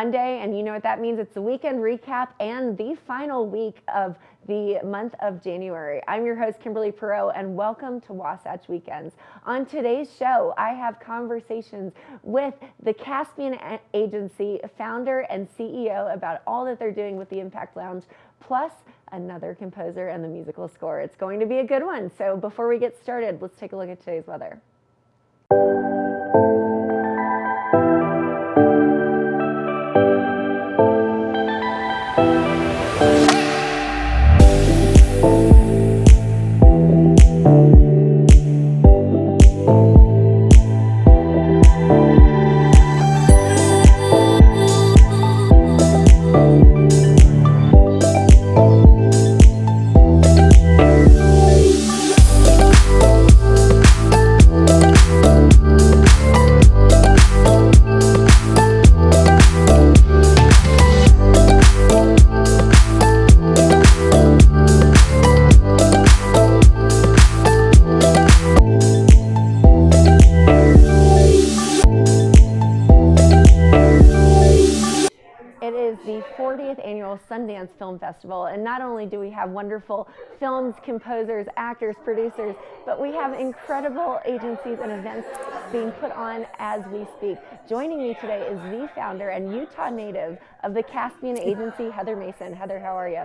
Monday, and you know what that means. It's the weekend recap and the final week of the month of January. I'm your host, Kimberly Perot, and welcome to Wasatch Weekends. On today's show, I have conversations with the Caspian Agency founder and CEO about all that they're doing with the Impact Lounge, plus another composer and the musical score. It's going to be a good one. So before we get started, let's take a look at today's weather. The 40th annual Sundance Film Festival, and not only do we have wonderful films, composers, actors, producers, but we have incredible agencies and events being put on as we speak. Joining me today is the founder and Utah native of the Caspian Agency, Heather Mason. Heather, how are you?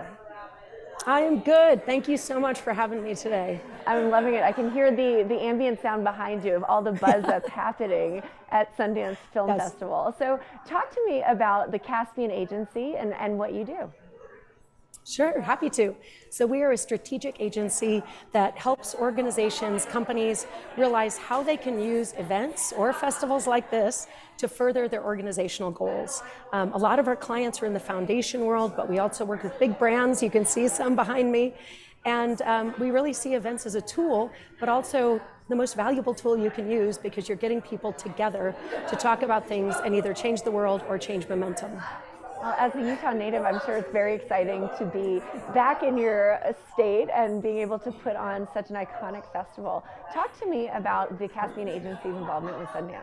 I am good. Thank you so much for having me today. I'm loving it. I can hear the ambient sound behind you of all the buzz that's happening at Sundance Film Festival. So talk to me about the Caspian Agency and what you do. Sure, happy to. So we are a strategic agency that helps organizations, companies realize how they can use events or festivals like this to further their organizational goals. A lot of our clients are in the foundation world, but we also work with big brands. You can see some behind me. And we really see events as a tool, but also the most valuable tool you can use because you're getting people together to talk about things and either change the world or change momentum. Well, as a Utah native, I'm sure it's very exciting to be back in your state and being able to put on such an iconic festival. Talk to me about the Caspian Agency's involvement with Sundance.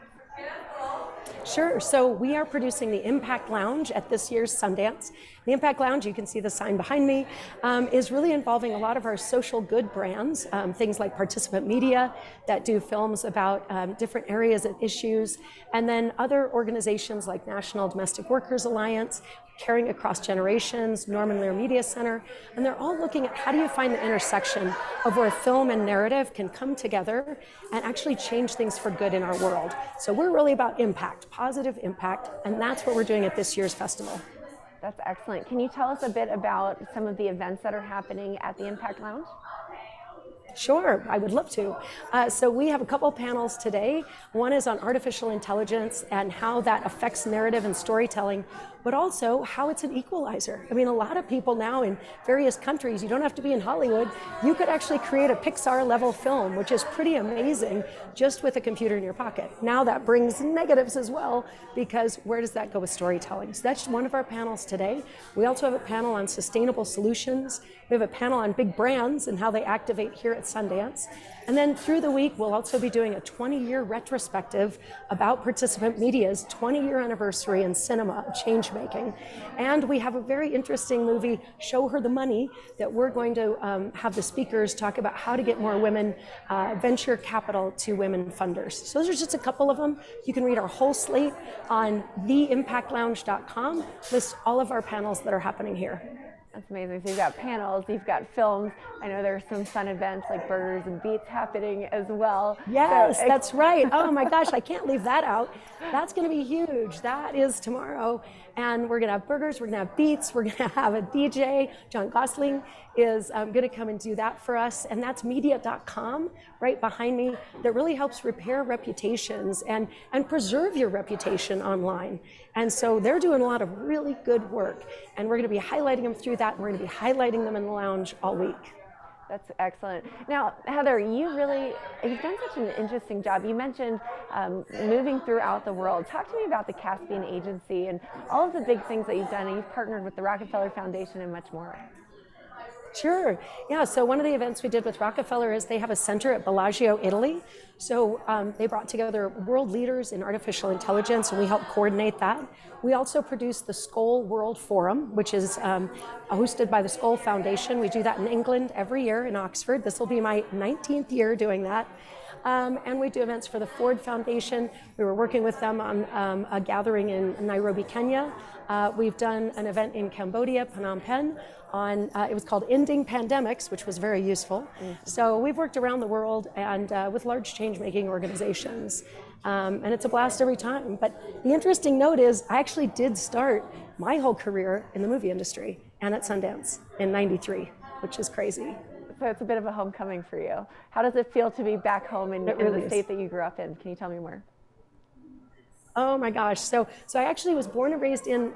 Sure. So we are producing the Impact Lounge at this year's Sundance. The Impact Lounge, you can see the sign behind me, is really involving a lot of our social good brands, things like Participant Media that do films about different areas and issues, and then other organizations like National Domestic Workers Alliance, Caring Across Generations, Norman Lear Media Center, and they're all looking at how do you find the intersection of where film and narrative can come together and actually change things for good in our world. So we're really about impact, positive impact, and that's what we're doing at this year's festival. That's excellent. Can you tell us a bit about some of the events that are happening at the Impact Lounge? Sure, I would love to. So we have a couple panels today. One is on artificial intelligence and how that affects narrative and storytelling, but also how it's an equalizer. I mean, a lot of people now in various countries, you don't have to be in Hollywood, you could actually create a Pixar level film, which is pretty amazing just with a computer in your pocket. Now that brings negatives as well, because where does that go with storytelling? So that's one of our panels today. We also have a panel on sustainable solutions. We have a panel on big brands and how they activate here at Sundance. And then through the week, we'll also be doing a 20-year retrospective about Participant Media's 20-year anniversary in cinema, change making. And we have a very interesting movie, Show Her the Money, that we're going to have the speakers talk about how to get more women venture capital to women funders. So those are just a couple of them. You can read our whole slate on theimpactlounge.com, lists all of our panels that are happening here. That's amazing. So you've got panels, you've got films. I know there's some fun events like burgers and beats happening as well. Yes, that's right. Oh my gosh, I can't leave that out. That's going to be huge. That is tomorrow. And we're going to have burgers, we're going to have beats, we're going to have a DJ. John Gosling is going to come and do that for us. And that's media.com right behind me that really helps repair reputations and preserve your reputation online. And so they're doing a lot of really good work. And we're going to be highlighting them through that. And we're going to be highlighting them in the lounge all week. That's excellent. Now, Heather, you've done such an interesting job. You mentioned moving throughout the world. Talk to me about the Caspian Agency and all of the big things that you've done. And you've partnered with the Rockefeller Foundation and much more. Sure. Yeah. So one of the events we did with Rockefeller is they have a center at Bellagio, Italy. So they brought together world leaders in artificial intelligence, and we helped coordinate that. We also produced the Skoll World Forum, which is hosted by the Skoll Foundation. We do that in England every year in Oxford. This will be my 19th year doing that. And we do events for the Ford Foundation. We were working with them on a gathering in Nairobi, Kenya. We've done an event in Cambodia, Phnom Penh, on it was called Ending Pandemics, which was very useful. Mm-hmm. So we've worked around the world and with large change-making organizations. And it's a blast every time. But the interesting note is I actually did start my whole career in the movie industry and at Sundance in '93, which is crazy. So it's a bit of a homecoming for you. How does it feel to be back home in the state that you grew up in? Can you tell me more? Oh my gosh. So I actually was born and raised in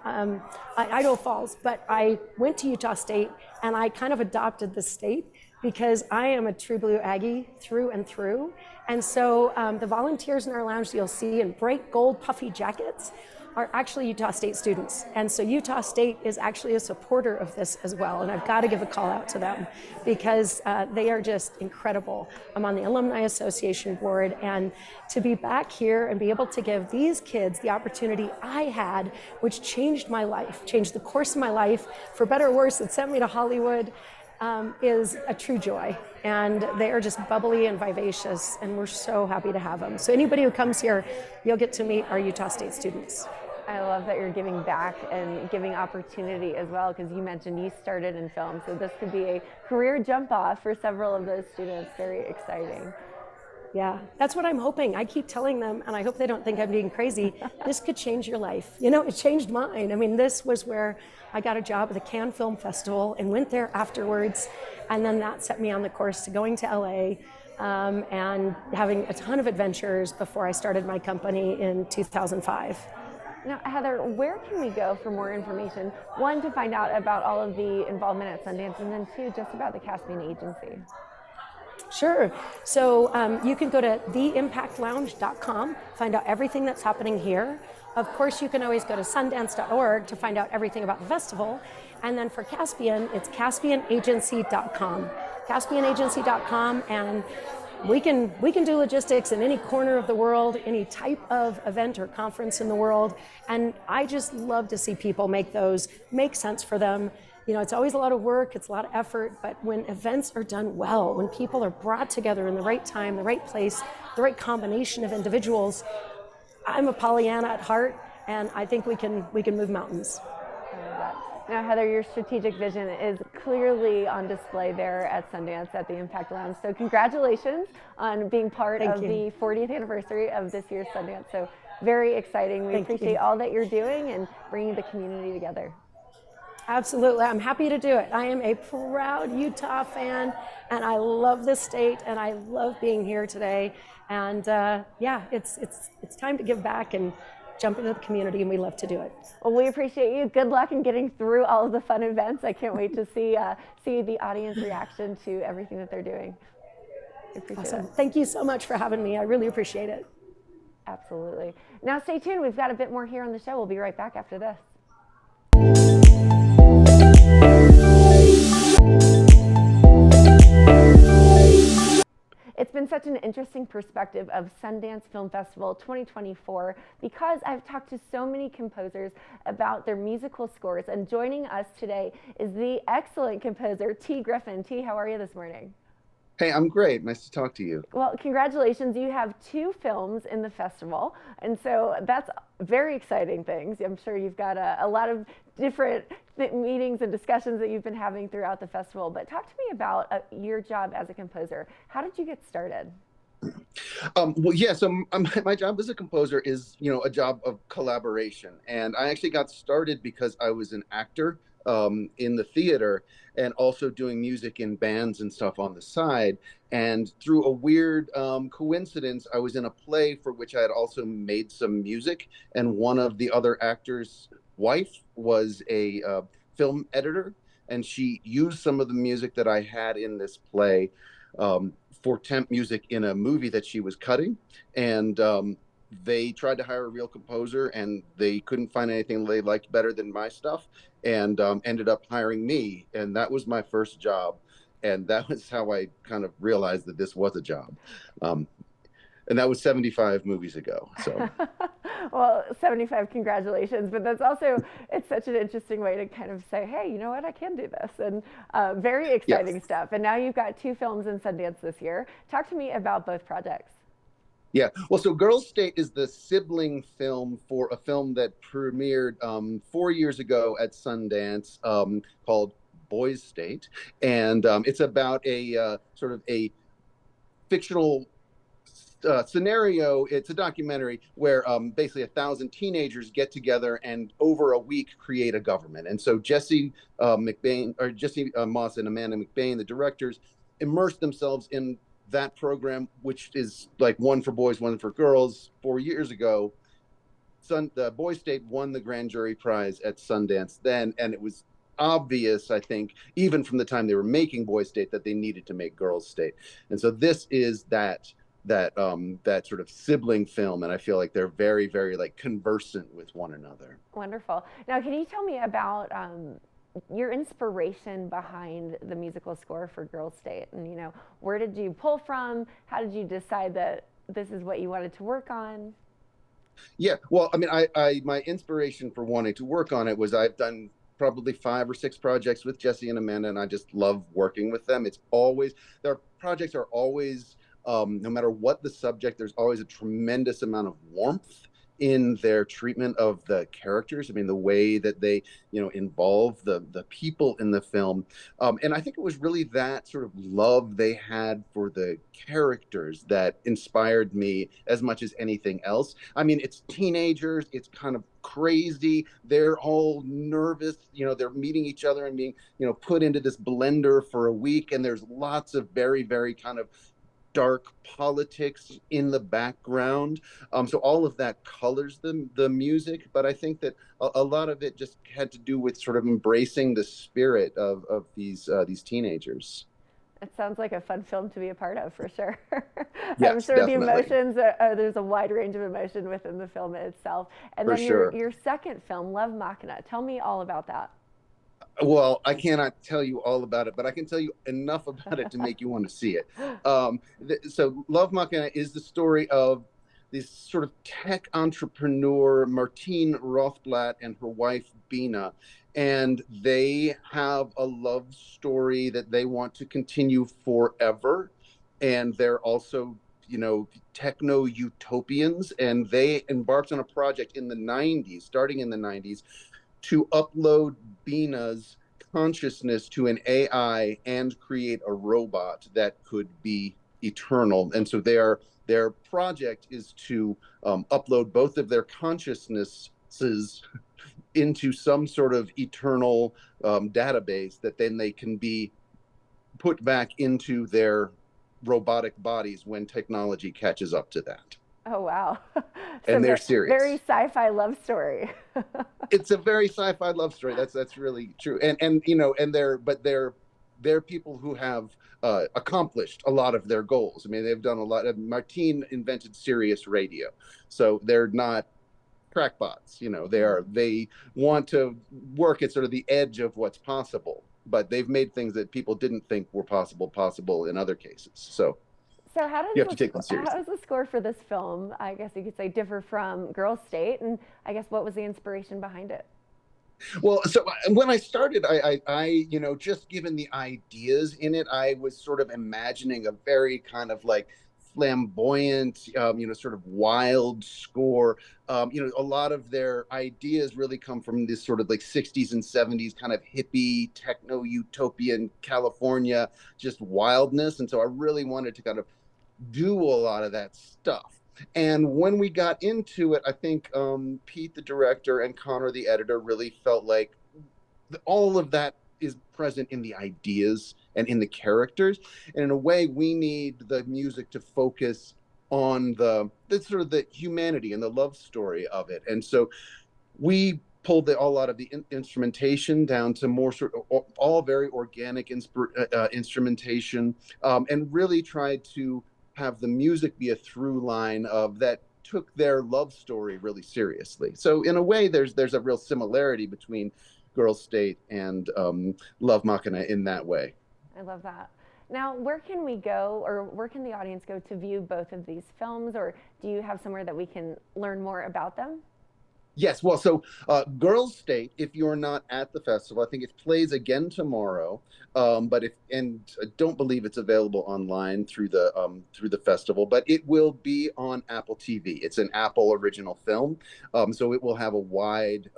Idaho Falls, but I went to Utah State and I kind of adopted the state because I am a true blue Aggie through and through. And so the volunteers in our lounge you'll see in bright gold puffy jackets are actually Utah State students. And so Utah State is actually a supporter of this as well. And I've got to give a call out to them because they are just incredible. I'm on the Alumni Association board, and to be back here and be able to give these kids the opportunity I had, which changed my life, changed the course of my life, for better or worse, it sent me to Hollywood, is a true joy. And they are just bubbly and vivacious, and we're so happy to have them. So anybody who comes here, you'll get to meet our Utah State students. I love that you're giving back and giving opportunity as well, because you mentioned you started in film, so this could be a career jump off for several of those students. Very exciting. Yeah, that's what I'm hoping. I keep telling them, and I hope they don't think I'm being crazy, this could change your life. You know, it changed mine. I mean, this was where I got a job at the Cannes Film Festival and went there afterwards, and then that set me on the course to going to LA and having a ton of adventures before I started my company in 2005. Now, Heather, where can we go for more information? One, to find out about all of the involvement at Sundance, and then two, just about the Caspian Agency. Sure. So you can go to theimpactlounge.com, find out everything that's happening here. Of course, you can always go to sundance.org to find out everything about the festival. And then for Caspian, it's caspianagency.com. Caspianagency.com, and we can do logistics in any corner of the world, any type of event or conference in the world. And I just love to see people make those make sense for them. You know, it's always a lot of work, it's a lot of effort, but when events are done well, when people are brought together in the right time, the right place, the right combination of individuals, I'm a Pollyanna at heart, and I think we can move mountains. I love that. Now, Heather, your strategic vision is clearly on display there at Sundance at the Impact Lounge. So congratulations on being part of the 40th anniversary of this year's Sundance. So very exciting. We appreciate all that you're doing and bringing the community together. Absolutely. I'm happy to do it. I am a proud Utah fan, and I love this state, and I love being here today. And yeah, it's time to give back and jump into the community, and we love to do it. Well, we appreciate you. Good luck in getting through all of the fun events. I can't wait to see the audience reaction to everything that they're doing. Awesome. Thank you so much for having me. I really appreciate it. Absolutely. Now stay tuned. We've got a bit more here on the show. We'll be right back after this. It's been such an interesting perspective of Sundance Film Festival 2024 because I've talked to so many composers about their musical scores, and joining us today is the excellent composer T. Griffin. T, how are you this morning? Hey, I'm great. Nice to talk to you. Well, congratulations. You have 2 films in the festival, and so that's very exciting things. I'm sure you've got a lot of different meetings and discussions that you've been having throughout the festival, but talk to me about your job as a composer. How did you get started? Well, yeah, so my job as a composer is, a job of collaboration. And I actually got started because I was an actor in the theater and also doing music in bands and stuff on the side. And through a weird coincidence, I was in a play for which I had also made some music. And one of the other actors' wife was a film editor, and she used some of the music that I had in this play for temp music in a movie that she was cutting. And they tried to hire a real composer and they couldn't find anything they liked better than my stuff, and ended up hiring me. And that was my first job. And that was how I kind of realized that this was a job. Um, and that was 75 movies ago. So, Well, 75, congratulations. But that's also, it's such an interesting way to kind of say, hey, you know what, I can do this. And very exciting yes. stuff. And now you've got 2 films in Sundance this year. Talk to me about both projects. Yeah. Well, so Girls State is the sibling film for a film that premiered 4 years ago at Sundance, called Boys State. And it's about a sort of a fictional scenario. It's a documentary where basically 1,000 teenagers get together and over a week create a government. And so Jesse Moss and Amanda McBain, the directors, immerse themselves in that program, which is like one for boys, one for girls. 4 years ago, the Boys State won the grand jury prize at Sundance then, and it was obvious, I think, even from the time they were making Boys State, that they needed to make Girls State. And so this is that sort of sibling film, and I feel like they're very, very like conversant with one another. Wonderful. Now, can you tell me about your inspiration behind the musical score for Girls State? And, where did you pull from? How did you decide that this is what you wanted to work on? Yeah, well, I mean, I my inspiration for wanting to work on it was I've done probably 5 or 6 projects with Jesse and Amanda, and I just love working with them. It's always, their projects are always, no matter what the subject, there's always a tremendous amount of warmth in their treatment of the characters. I mean, the way that they, involve the people in the film. And I think it was really that sort of love they had for the characters that inspired me as much as anything else. I mean, it's teenagers, it's kind of crazy. They're all nervous, they're meeting each other and being, put into this blender for a week. And there's lots of very, very kind of dark politics in the background. So all of that colors the music, but I think that a lot of it just had to do with sort of embracing the spirit of these teenagers. It sounds like a fun film to be a part of, for sure. I'm Yes, sure the definitely. emotions, there's a wide range of emotion within the film itself. And For then your, sure. your second film, Love Machina. Tell me all about that. Well, I cannot tell you all about it, but I can tell you enough about it to make you want to see it. So, Love Machina is the story of this sort of tech entrepreneur, Martine Rothblatt, and her wife, Bina. And they have a love story that they want to continue forever. And they're also, techno utopians. And they embarked on a project in the 90s, starting in the 90s, to upload Bina's consciousness to an AI and create a robot that could be eternal. And so their project is to upload both of their consciousnesses into some sort of eternal database that then they can be put back into their robotic bodies when technology catches up to that. Oh, wow. So And they're very serious. sci-fi love story. It's a very sci-fi love story. That's really true. And they're people who have accomplished a lot of their goals. I mean, they've done a lot. Martine invented Sirius radio, so they're not crackpots. They want to work at sort of the edge of what's possible, but they've made things that people didn't think were possible in other cases. So So you have to take them how seriously. does the score for this film, I guess you could say, differ from Girls State? And I guess what was the inspiration behind it? Well, so when I started, just given the ideas in it, I was sort of imagining a very kind of like flamboyant, sort of wild score. A lot of their ideas really come from this sort of like 60s and 70s kind of hippie, techno utopian California, just wildness. And so I really wanted to kind of do a lot of that stuff. And when we got into it, I think Pete, the director, and Connor, the editor, really felt like all of that is present in the ideas and in the characters. And in a way, we need the music to focus on the sort of the humanity and the love story of it. And so we pulled a lot of the instrumentation down to more sort of all very organic instrumentation, and really tried to have the music be a through line of that took their love story really seriously. So in a way, there's a real similarity between Girls State and Love Machina in that way. I love that. Now, where can we go, or where can the audience go to view both of these films, or do you have somewhere that we can learn more about them? Yes, well, so Girls State, if you're not at the festival, I think it plays again tomorrow. But I don't believe it's available online through the festival, but it will be on Apple TV. It's an Apple original film, so it will have a wide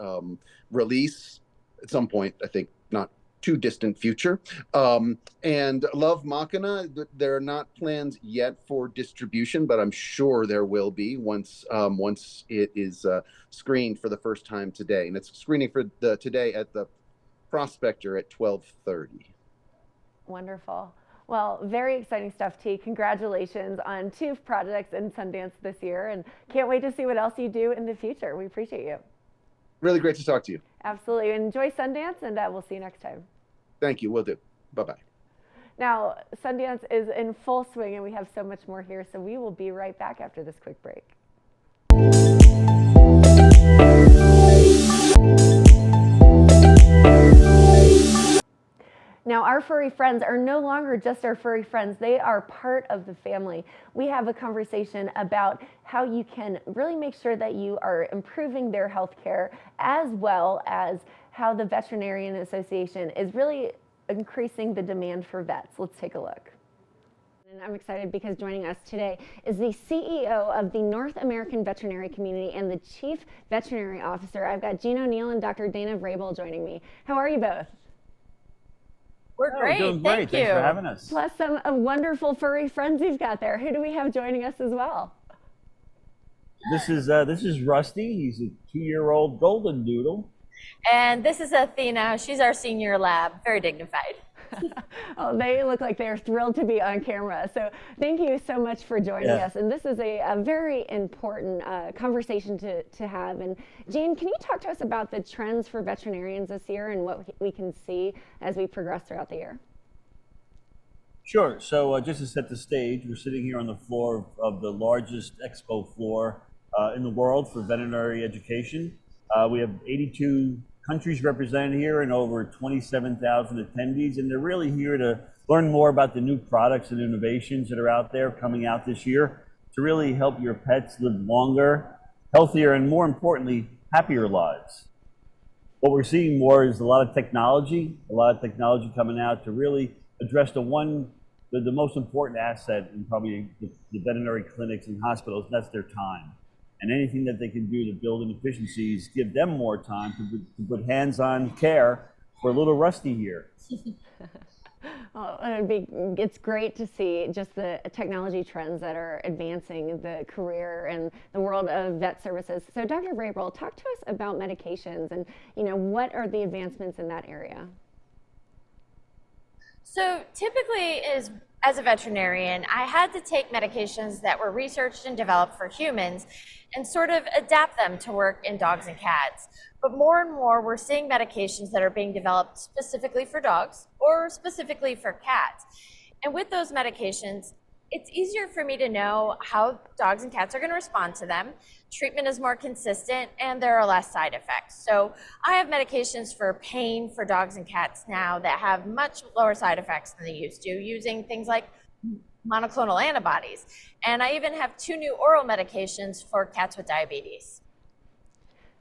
release at some point. I think not too distant future. And Love Machina, there are not plans yet for distribution, but I'm sure there will be once it is screened for the first time today. And it's screening for today at the Prospector at 12:30. Wonderful. Well, very exciting stuff, T. Congratulations on 2 projects in Sundance this year, and can't wait to see what else you do in the future. We appreciate you. Really great to talk to you. Absolutely. Enjoy Sundance, and we'll see you next time. Thank you. Will do. Bye-bye. Now, Sundance is in full swing, and we have so much more here, so we will be right back after this quick break. Now, our furry friends are no longer just our furry friends. They are part of the family. We have a conversation about how you can really make sure that you are improving their health care, as well as how the Veterinarian Association is really increasing the demand for vets. Let's take a look. And I'm excited because joining us today is the CEO of the North American Veterinary Community and the Chief Veterinary Officer. I've got Jean O'Neill and Dr. Dana Vrabel joining me. How are you both? We're great. We're doing great. Thank Thanks you. for having us. Plus some wonderful furry friends you've got there. Who do we have joining us as well? This is Rusty. He's a 2-year-old golden doodle. And this is Athena. She's our senior lab. Very dignified. Oh, they look like they're thrilled to be on camera. So thank you so much for joining us. And this is a very important conversation to have. And Jean, can you talk to us about the trends for veterinarians this year and what we can see as we progress throughout the year? Sure. So just to set the stage, we're sitting here on the floor of the largest expo floor in the world for veterinary education. We have 82 countries represented here and over 27,000 attendees, and they're really here to learn more about the new products and innovations that are out there coming out this year to really help your pets live longer, healthier, and more importantly, happier lives. What we're seeing more is a lot of technology coming out to really address the most important asset in probably the veterinary clinics and hospitals, and that's their time. And anything that they can do to build in efficiencies, give them more time to put hands-on care for little Rusty here. Well, it's great to see just the technology trends that are advancing the career and the world of vet services. So Dr. Vrabel, talk to us about medications and what are the advancements in that area? So typically, as a veterinarian, I had to take medications that were researched and developed for humans and sort of adapt them to work in dogs and cats. But more and more, we're seeing medications that are being developed specifically for dogs or specifically for cats. And with those medications, it's easier for me to know how dogs and cats are going to respond to them. Treatment is more consistent and there are less side effects. So I have medications for pain for dogs and cats now that have much lower side effects than they used to, using things like monoclonal antibodies. And I even have 2 new oral medications for cats with diabetes.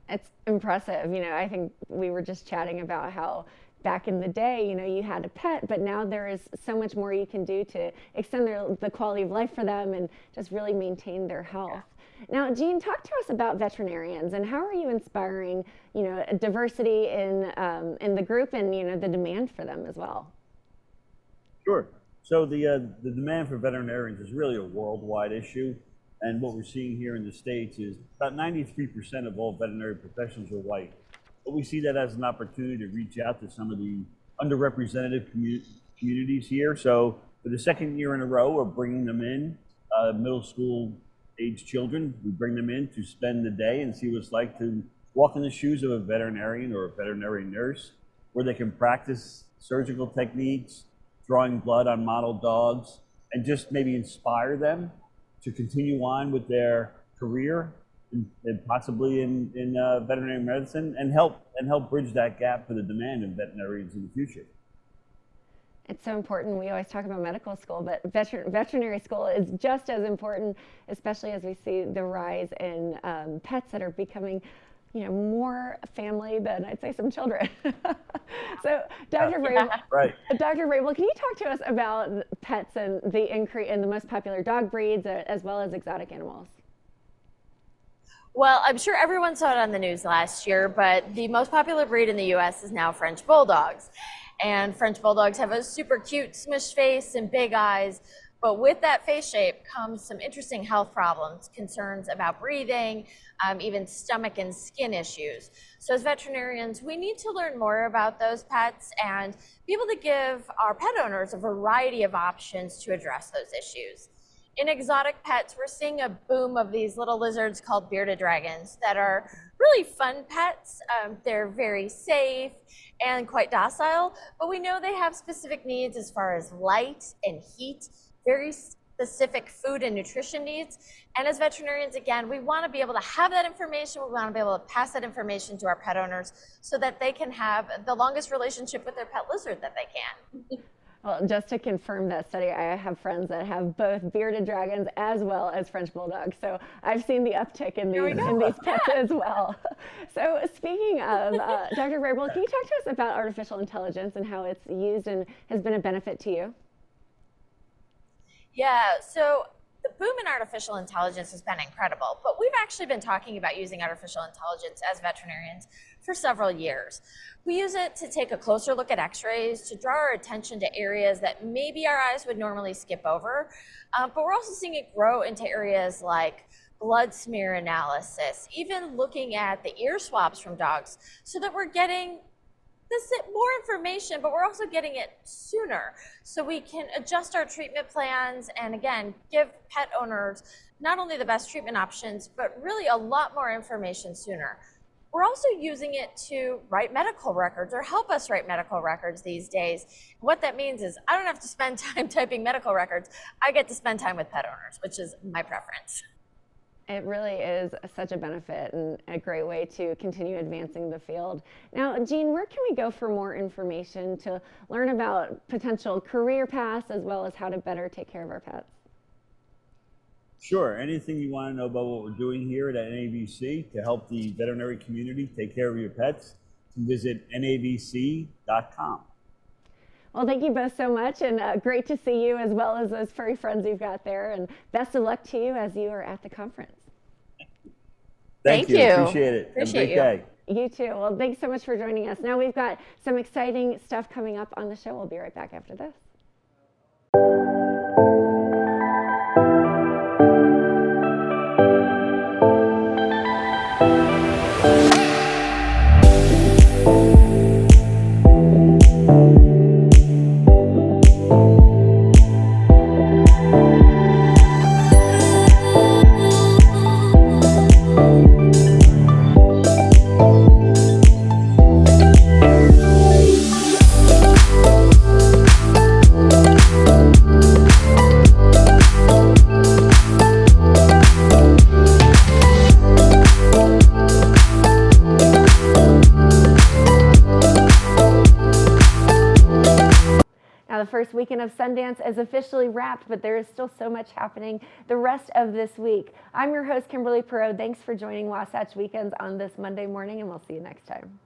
It's impressive. I think we were just chatting about how back in the day, you had a pet, but now there is so much more you can do to extend the quality of life for them and just really maintain their health. Now, Jean, talk to us about veterinarians and how are you inspiring, diversity in the group and, the demand for them as well? Sure. So the demand for veterinarians is really a worldwide issue. And what we're seeing here in the States is about 93% of all veterinary professionals are white. But we see that as an opportunity to reach out to some of the underrepresented communities here. So for the second year in a row, we're bringing them in, middle school age children. We bring them in to spend the day and see what it's like to walk in the shoes of a veterinarian or a veterinary nurse, where they can practice surgical techniques, drawing blood on model dogs, and just maybe inspire them to continue on with their career and possibly in veterinary medicine, and help bridge that gap for the demand of veterinarians in the future. It's so important. We always talk about medical school, but veterinary school is just as important, especially as we see the rise in pets that are becoming, more family than I'd say some children. So, Dr. Vrabel, right. Dr. Vrabel, can you talk to us about pets and the increase in the most popular dog breeds, as well as exotic animals? Well, I'm sure everyone saw it on the news last year, but the most popular breed in the US is now French Bulldogs. And French Bulldogs have a super cute smush face and big eyes. But with that face shape comes some interesting health problems, concerns about breathing, even stomach and skin issues. So as veterinarians, we need to learn more about those pets and be able to give our pet owners a variety of options to address those issues. In exotic pets, we're seeing a boom of these little lizards called bearded dragons that are really fun pets. They're very safe and quite docile, but we know they have specific needs as far as light and heat, very specific food and nutrition needs. And as veterinarians, again, we want to be able to have that information. We want to be able to pass that information to our pet owners so that they can have the longest relationship with their pet lizard that they can. Well, just to confirm that study, I have friends that have both bearded dragons as well as French bulldogs. So I've seen the uptick in these pets as well. So speaking of, Dr. Vrabel, can you talk to us about artificial intelligence and how it's used and has been a benefit to you? Yeah, so the boom in artificial intelligence has been incredible, but we've actually been talking about using artificial intelligence as veterinarians for several years. We use it to take a closer look at x-rays, to draw our attention to areas that maybe our eyes would normally skip over, but we're also seeing it grow into areas like blood smear analysis, even looking at the ear swabs from dogs, so that we're getting more information, but we're also getting it sooner, so we can adjust our treatment plans and, again, give pet owners not only the best treatment options, but really a lot more information sooner. We're also using it to write medical records or help us write medical records these days. What that means is I don't have to spend time typing medical records. I get to spend time with pet owners, which is my preference. It really is such a benefit and a great way to continue advancing the field. Now, Jean, where can we go for more information to learn about potential career paths as well as how to better take care of our pets? Sure. Anything you want to know about what we're doing here at NAVC to help the veterinary community take care of your pets, you can visit navc.com. Well, thank you both so much, and great to see you as well as those furry friends you've got there, and best of luck to you as you are at the conference. Thank you. Appreciate it. Appreciate Have a great day. You too. Well, thanks so much for joining us. Now we've got some exciting stuff coming up on the show. We'll be right back after this. The first weekend of Sundance is officially wrapped, but there is still so much happening the rest of this week. I'm your host, Kimberly Perot. Thanks for joining Wasatch Weekends on this Monday morning, and we'll see you next time.